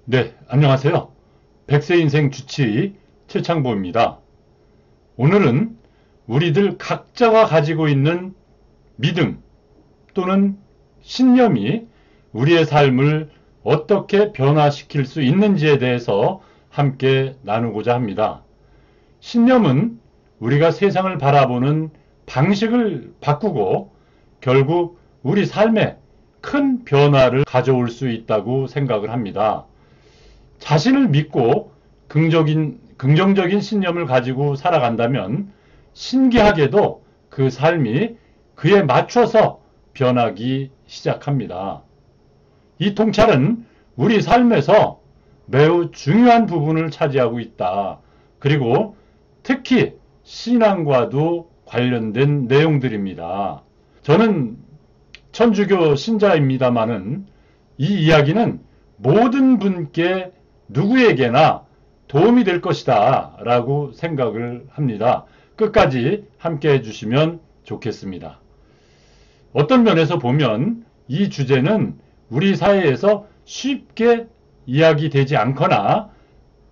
네, 안녕하세요. 백세 인생 주치의 최창보입니다. 오늘은 우리들 각자가 가지고 있는 믿음 또는 신념이 우리의 삶을 어떻게 변화시킬 수 있는지에 대해서 함께 나누고자 합니다. 신념은 우리가 세상을 바라보는 방식을 바꾸고 결국 우리 삶에 큰 변화를 가져올 수 있다고 생각을 합니다. 자신을 믿고 긍정적인 신념을 가지고 살아간다면 신기하게도 그 삶이 그에 맞춰서 변하기 시작합니다. 이 통찰은 우리 삶에서 매우 중요한 부분을 차지하고 있다. 그리고 특히 신앙과도 관련된 내용들입니다. 저는 천주교 신자입니다마는 이 이야기는 모든 분께 누구에게나 도움이 될 것이다 라고 생각을 합니다. 끝까지 함께 해주시면 좋겠습니다. 어떤 면에서 보면 이 주제는 우리 사회에서 쉽게 이야기되지 않거나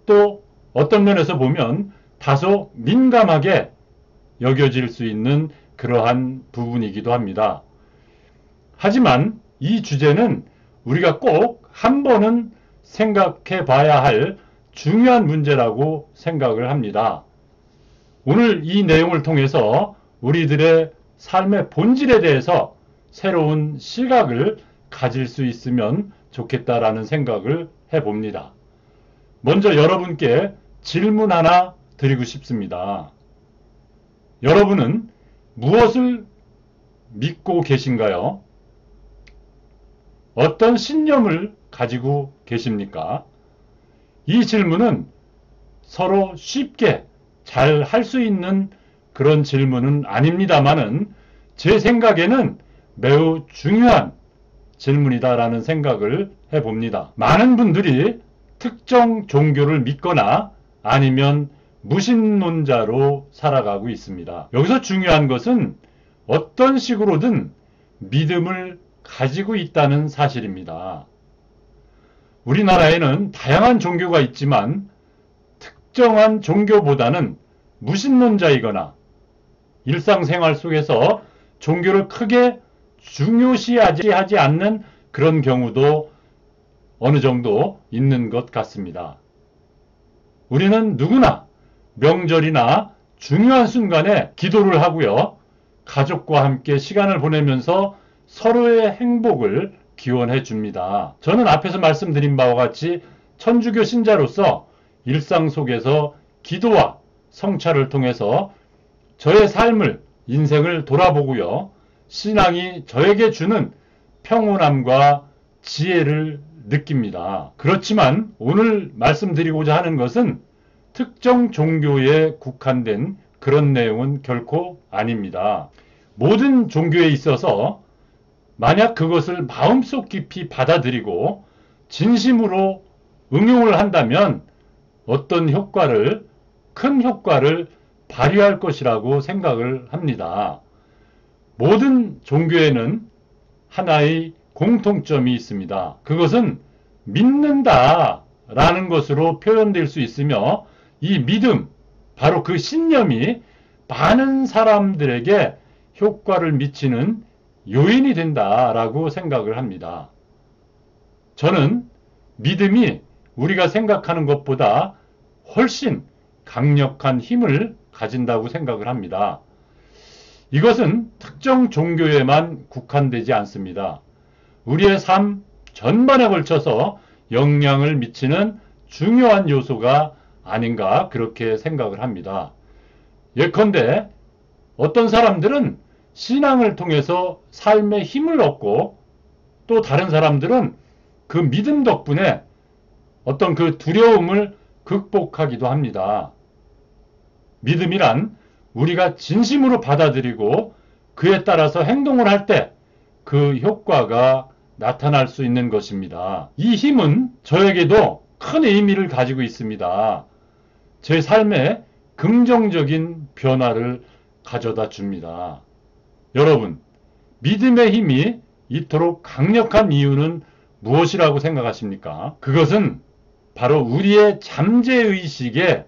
또 어떤 면에서 보면 다소 민감하게 여겨질 수 있는 그러한 부분이기도 합니다. 하지만 이 주제는 우리가 꼭 한 번은 생각해 봐야 할 중요한 문제라고 생각을 합니다. 오늘 이 내용을 통해서 우리들의 삶의 본질에 대해서 새로운 시각을 가질 수 있으면 좋겠다라는 생각을 해봅니다. 먼저 여러분께 질문 하나 드리고 싶습니다. 여러분은 무엇을 믿고 계신가요? 어떤 신념을 가지고 계십니까? 이 질문은 서로 쉽게 잘 할 수 있는 그런 질문은 아닙니다만은 제 생각에는 매우 중요한 질문이다라는 생각을 해봅니다. 많은 분들이 특정 종교를 믿거나 아니면 무신론자로 살아가고 있습니다. 여기서 중요한 것은 어떤 식으로든 믿음을 가지고 있다는 사실입니다. 우리나라에는 다양한 종교가 있지만 특정한 종교보다는 무신론자이거나 일상생활 속에서 종교를 크게 중요시하지 않는 그런 경우도 어느 정도 있는 것 같습니다. 우리는 누구나 명절이나 중요한 순간에 기도를 하고요. 가족과 함께 시간을 보내면서 서로의 행복을 기원해 줍니다. 저는 앞에서 말씀드린 바와 같이 천주교 신자로서 일상 속에서 기도와 성찰을 통해서 저의 삶을, 인생을 돌아보고요. 신앙이 저에게 주는 평온함과 지혜를 느낍니다. 그렇지만 오늘 말씀드리고자 하는 것은 특정 종교에 국한된 그런 내용은 결코 아닙니다. 모든 종교에 있어서 만약 그것을 마음속 깊이 받아들이고 진심으로 응용을 한다면 어떤 효과를, 큰 효과를 발휘할 것이라고 생각을 합니다. 모든 종교에는 하나의 공통점이 있습니다. 그것은 믿는다라는 것으로 표현될 수 있으며 이 믿음, 바로 그 신념이 많은 사람들에게 효과를 미치는 요인이 된다라고 생각을 합니다. 저는 믿음이 우리가 생각하는 것보다 훨씬 강력한 힘을 가진다고 생각을 합니다. 이것은 특정 종교에만 국한되지 않습니다. 우리의 삶 전반에 걸쳐서 영향을 미치는 중요한 요소가 아닌가 그렇게 생각을 합니다. 예컨대 어떤 사람들은 신앙을 통해서 삶의 힘을 얻고 또 다른 사람들은 그 믿음 덕분에 어떤 그 두려움을 극복하기도 합니다. 믿음이란 우리가 진심으로 받아들이고 그에 따라서 행동을 할 때 그 효과가 나타날 수 있는 것입니다. 이 힘은 저에게도 큰 의미를 가지고 있습니다. 제 삶에 긍정적인 변화를 가져다 줍니다. 여러분, 믿음의 힘이 이토록 강력한 이유는 무엇이라고 생각하십니까? 그것은 바로 우리의 잠재의식에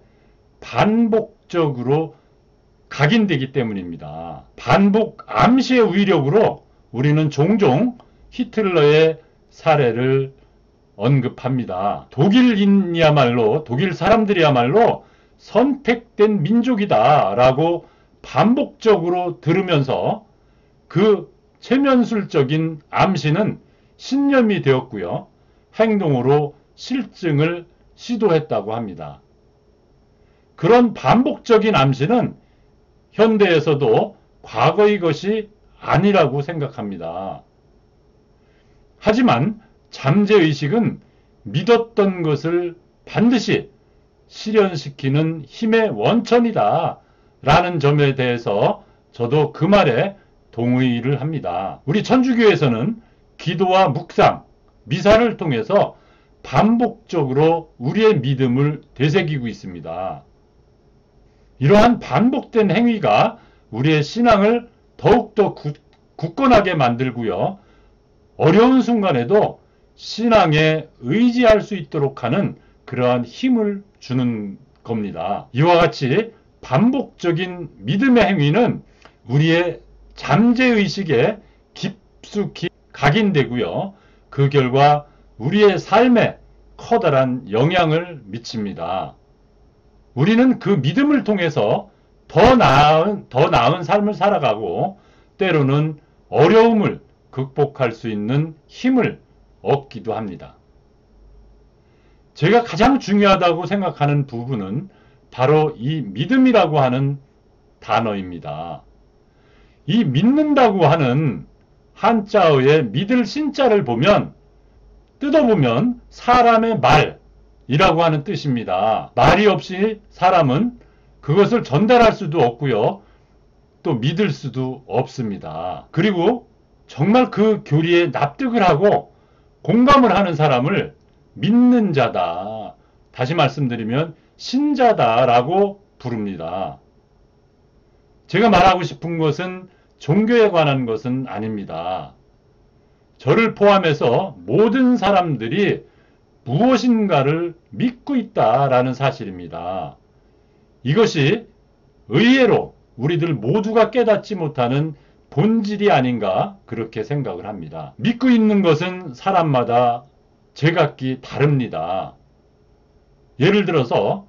반복적으로 각인되기 때문입니다. 반복 암시의 위력으로 우리는 종종 히틀러의 사례를 언급합니다. 독일 사람들이야말로 선택된 민족이다 라고 반복적으로 들으면서 그 체면술적인 암시는 신념이 되었고요. 행동으로 실증을 시도했다고 합니다. 그런 반복적인 암시는 현대에서도 과거의 것이 아니라고 생각합니다. 하지만 잠재의식은 믿었던 것을 반드시 실현시키는 힘의 원천이다 라는 점에 대해서 저도 그 말에 동의를 합니다. 우리 천주교에서는 기도와 묵상, 미사를 통해서 반복적으로 우리의 믿음을 되새기고 있습니다. 이러한 반복된 행위가 우리의 신앙을 더욱더 굳건하게 만들고요. 어려운 순간에도 신앙에 의지할 수 있도록 하는 그러한 힘을 주는 겁니다. 이와 같이 반복적인 믿음의 행위는 우리의 잠재의식에 깊숙이 각인되고요. 그 결과 우리의 삶에 커다란 영향을 미칩니다. 우리는 그 믿음을 통해서 더 나은 삶을 살아가고 때로는 어려움을 극복할 수 있는 힘을 얻기도 합니다. 제가 가장 중요하다고 생각하는 부분은 바로 이 믿음이라고 하는 단어입니다. 이 믿는다고 하는 한자어의 믿을 신자를 보면 뜯어보면 사람의 말이라고 하는 뜻입니다. 말이 없이 사람은 그것을 전달할 수도 없고요. 또 믿을 수도 없습니다. 그리고 정말 그 교리에 납득을 하고 공감을 하는 사람을 믿는 자다. 다시 말씀드리면 신자다라고 부릅니다. 제가 말하고 싶은 것은 종교에 관한 것은 아닙니다. 저를 포함해서 모든 사람들이 무엇인가를 믿고 있다라는 사실입니다. 이것이 의외로 우리들 모두가 깨닫지 못하는 본질이 아닌가 그렇게 생각을 합니다. 믿고 있는 것은 사람마다 제각기 다릅니다. 예를 들어서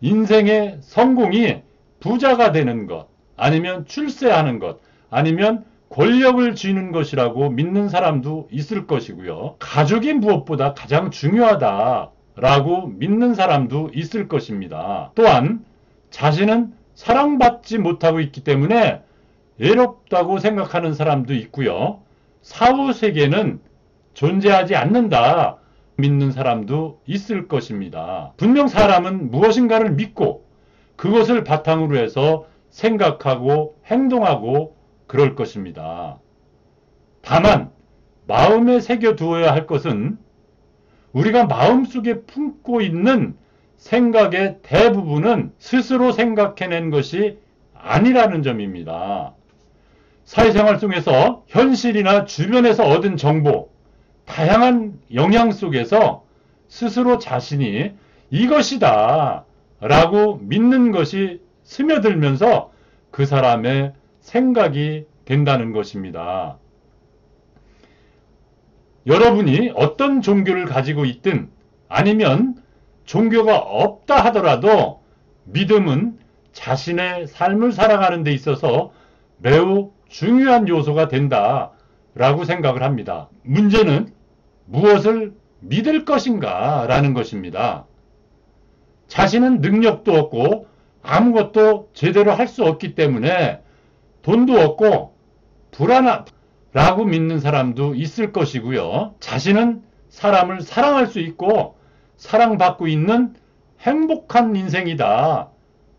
인생의 성공이 부자가 되는 것, 아니면 출세하는 것, 아니면 권력을 쥐는 것이라고 믿는 사람도 있을 것이고요. 가족이 무엇보다 가장 중요하다라고 믿는 사람도 있을 것입니다. 또한 자신은 사랑받지 못하고 있기 때문에 외롭다고 생각하는 사람도 있고요. 사후세계는 존재하지 않는다 믿는 사람도 있을 것입니다. 분명 사람은 무엇인가를 믿고 그것을 바탕으로 해서 생각하고 행동하고 그럴 것입니다. 다만 마음에 새겨두어야 할 것은 우리가 마음속에 품고 있는 생각의 대부분은 스스로 생각해낸 것이 아니라는 점입니다. 사회생활 속에서 현실이나 주변에서 얻은 정보, 다양한 영향 속에서 스스로 자신이 이것이다 라고 믿는 것이 스며들면서 그 사람의 생각이 된다는 것입니다. 여러분이 어떤 종교를 가지고 있든 아니면 종교가 없다 하더라도 믿음은 자신의 삶을 살아가는 데 있어서 매우 중요한 요소가 된다라고 생각을 합니다. 문제는 무엇을 믿을 것인가 라는 것입니다. 자신은 능력도 없고 아무것도 제대로 할 수 없기 때문에 돈도 없고 불안하다고 믿는 사람도 있을 것이고요. 자신은 사람을 사랑할 수 있고 사랑받고 있는 행복한 인생이다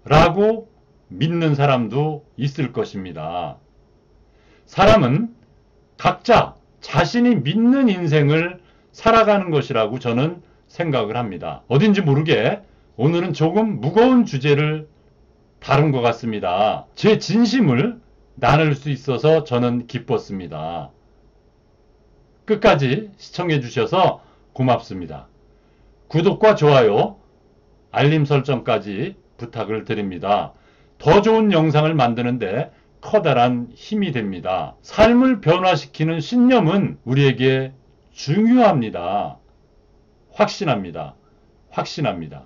라고 믿는 사람도 있을 것입니다. 사람은 각자 자신이 믿는 인생을 살아가는 것이라고 저는 생각을 합니다. 어딘지 모르게 오늘은 조금 무거운 주제를 다룬 것 같습니다. 제 진심을 나눌 수 있어서 저는 기뻤습니다. 끝까지 시청해 주셔서 고맙습니다. 구독과 좋아요, 알림 설정까지 부탁을 드립니다. 더 좋은 영상을 만드는데 커다란 힘이 됩니다. 삶을 변화시키는 신념은 우리에게 중요합니다. 확신합니다. 확신합니다.